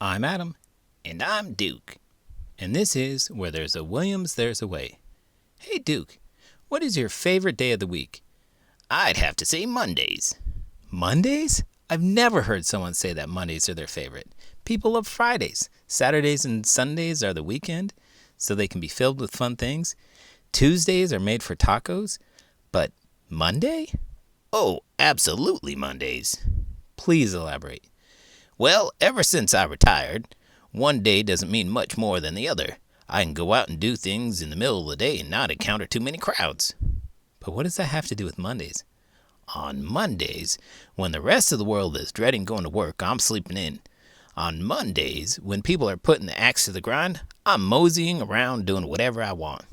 I'm Adam. And I'm Duke. And this is Where There's a Williams, There's a Way. Hey, Duke, what is your favorite day of the week? I'd have to say Mondays. Mondays? I've never heard someone say that Mondays are their favorite. People love Fridays. Saturdays and Sundays are the weekend, so they can be filled with fun things. Tuesdays are made for tacos. But Monday? Oh, absolutely Mondays. Please elaborate. Well, ever since I retired, one day doesn't mean much more than the other. I can go out and do things in the middle of the day and not encounter too many crowds. But what does that have to do with Mondays? On Mondays, when the rest of the world is dreading going to work, I'm sleeping in. On Mondays, when people are putting the axe to the grind, I'm moseying around doing whatever I want.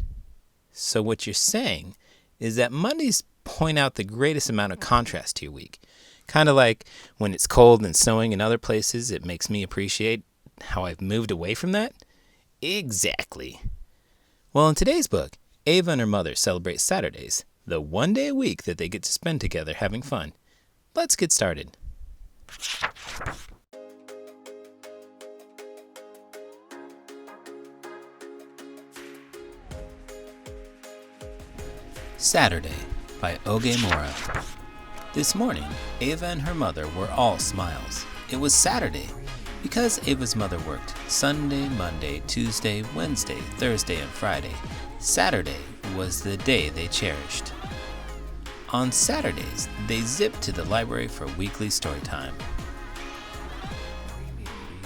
So what you're saying is that Mondays point out the greatest amount of contrast to your week. Kind of like when it's cold and snowing in other places, it makes me appreciate how I've moved away from that. Exactly. Well, in today's book, Ava and her mother celebrate Saturdays, the one day a week that they get to spend together having fun. Let's get started. Saturday by Oge Mora. This morning, Ava and her mother were all smiles. It was Saturday because Ava's mother worked Sunday, Monday, Tuesday, Wednesday, Thursday, and Friday. Saturday was the day they cherished. On Saturdays, they zipped to the library for weekly story time.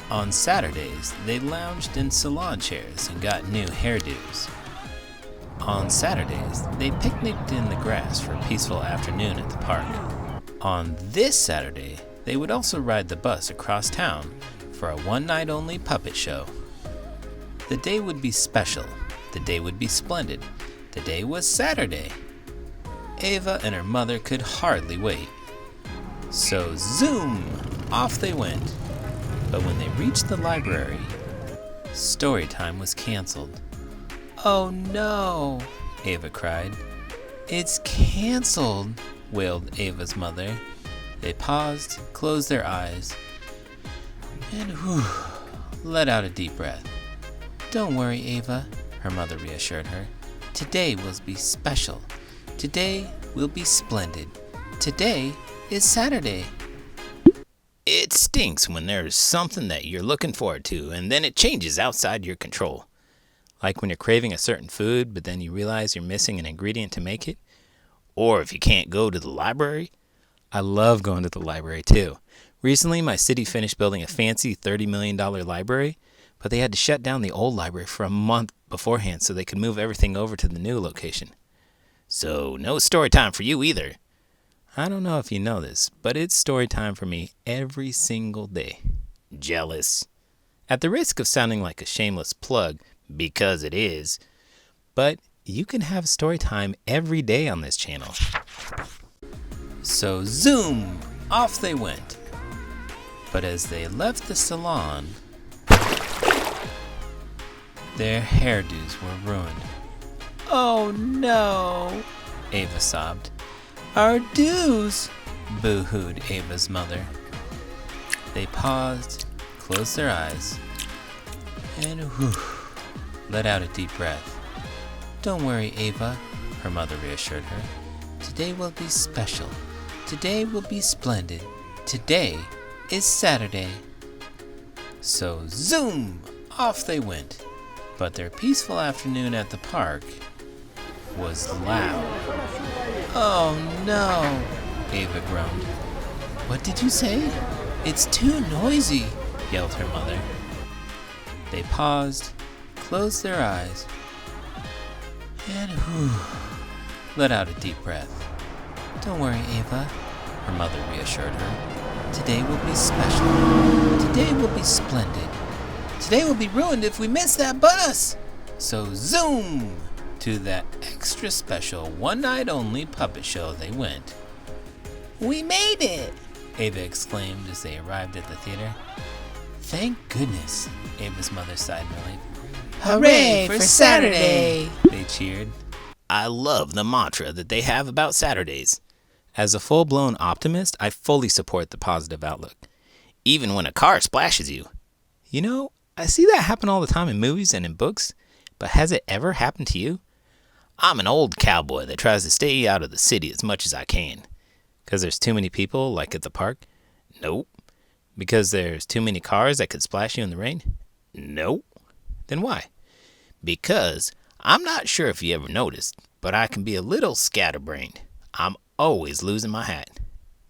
On Saturdays, they lounged in salon chairs and got new hairdos. On Saturdays, they picnicked in the grass for a peaceful afternoon at the park. On this Saturday, they would also ride the bus across town for a one-night-only puppet show. The day would be special. The day would be splendid. The day was Saturday. Ava and her mother could hardly wait. So zoom! Off they went. But when they reached the library, story time was canceled. "Oh no!" Ava cried. "It's canceled!" wailed Ava's mother. They paused, closed their eyes, and let out a deep breath. "Don't worry, Ava," her mother reassured her. "Today will be special. Today will be splendid. Today is Saturday." It stinks when there's something that you're looking forward to and then it changes outside your control. Like when you're craving a certain food, but then you realize you're missing an ingredient to make it. Or if you can't go to the library. I love going to the library too. Recently, my city finished building a fancy $30 million library, but they had to shut down the old library for a month beforehand so they could move everything over to the new location. So no story time for you either. I don't know if you know this, but it's story time for me every single day. Jealous. At the risk of sounding like a shameless plug, because it is. But you can have story time every day on this channel. So zoom! Off they went. But as they left the salon, their hairdos were ruined. "Oh no!" Ava sobbed. "Our do's!" boo-hooed Ava's mother. They paused, closed their eyes, and let out a deep breath. "Don't worry, Ava," her mother reassured her. "Today will be special. Today will be splendid. Today is Saturday." So zoom! Off they went. But their peaceful afternoon at the park was loud. "Oh no!" Ava groaned. "What did you say?" "It's too noisy," yelled her mother. They paused, closed their eyes, and let out a deep breath. "Don't worry, Ava," her mother reassured her. "Today will be special. Today will be splendid. Today will be ruined if we miss that bus." So zoom! To that extra special one-night-only puppet show they went. "We made it!" Ava exclaimed as they arrived at the theater. "Thank goodness," Ava's mother sighed in relief. Hooray for Saturday! They cheered. I love the mantra that they have about Saturdays. As a full-blown optimist, I fully support the positive outlook. Even when a car splashes you. I see that happen all the time in movies and in books, but has it ever happened to you? I'm an old cowboy that tries to stay out of the city as much as I can. 'Cause there's too many people, like at the park? Nope. Because there's too many cars that could splash you in the rain? Nope. Then why? Because I'm not sure if you ever noticed, but I can be a little scatterbrained. I'm always losing my hat.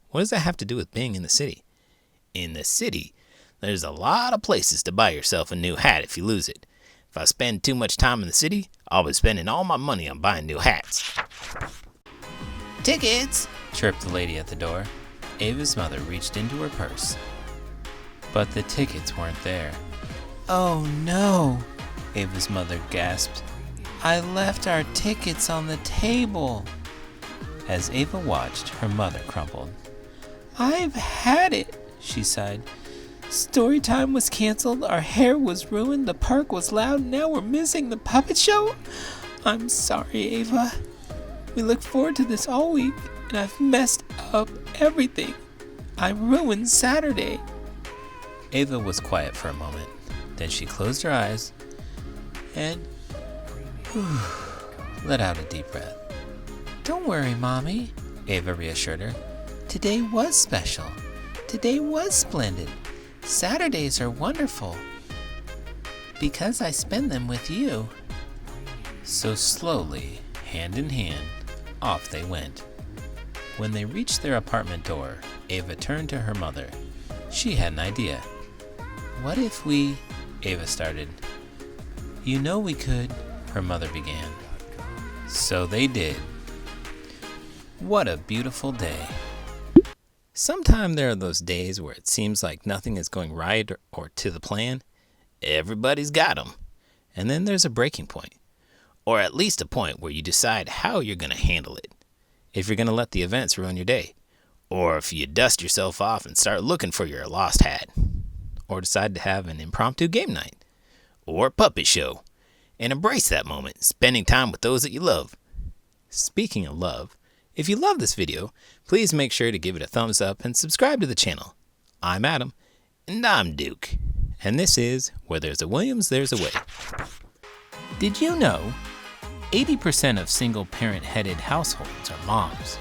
What does that have to do with being in the city? In the city, there's a lot of places to buy yourself a new hat if you lose it. If I spend too much time in the city, I'll be spending all my money on buying new hats. Tickets! Chirped the lady at the door. Ava's mother reached into her purse, but the tickets weren't there. Oh no! Ava's mother gasped. I left our tickets on the table. As Ava watched, her mother crumpled. I've had it, she sighed. Story time was canceled, our hair was ruined, the park was loud, now we're missing the puppet show? I'm sorry, Ava. We look forward to this all week, and I've messed up everything. I ruined Saturday. Ava was quiet for a moment. Then she closed her eyes and let out a deep breath. Don't worry, Mommy, Ava reassured her. Today was special. Today was splendid. Saturdays are wonderful because I spend them with you. So slowly, hand in hand, off they went. When they reached their apartment door, Ava turned to her mother. She had an idea. What if we... Ava started. You know we could, her mother began. So they did. What a beautiful day. Sometimes there are those days where it seems like nothing is going right or to the plan. Everybody's got 'em. And then there's a breaking point. Or at least a point where you decide how you're going to handle it. If you're going to let the events ruin your day. Or if you dust yourself off and start looking for your lost hat. Or decide to have an impromptu game night. Or a puppet show. And embrace that moment, spending time with those that you love. Speaking of love, if you love this video, please make sure to give it a thumbs up and subscribe to the channel. I'm Adam. And I'm Duke. And this is Where There's a Williams, There's a Way. Did you know 80% of single-parent-headed households are moms?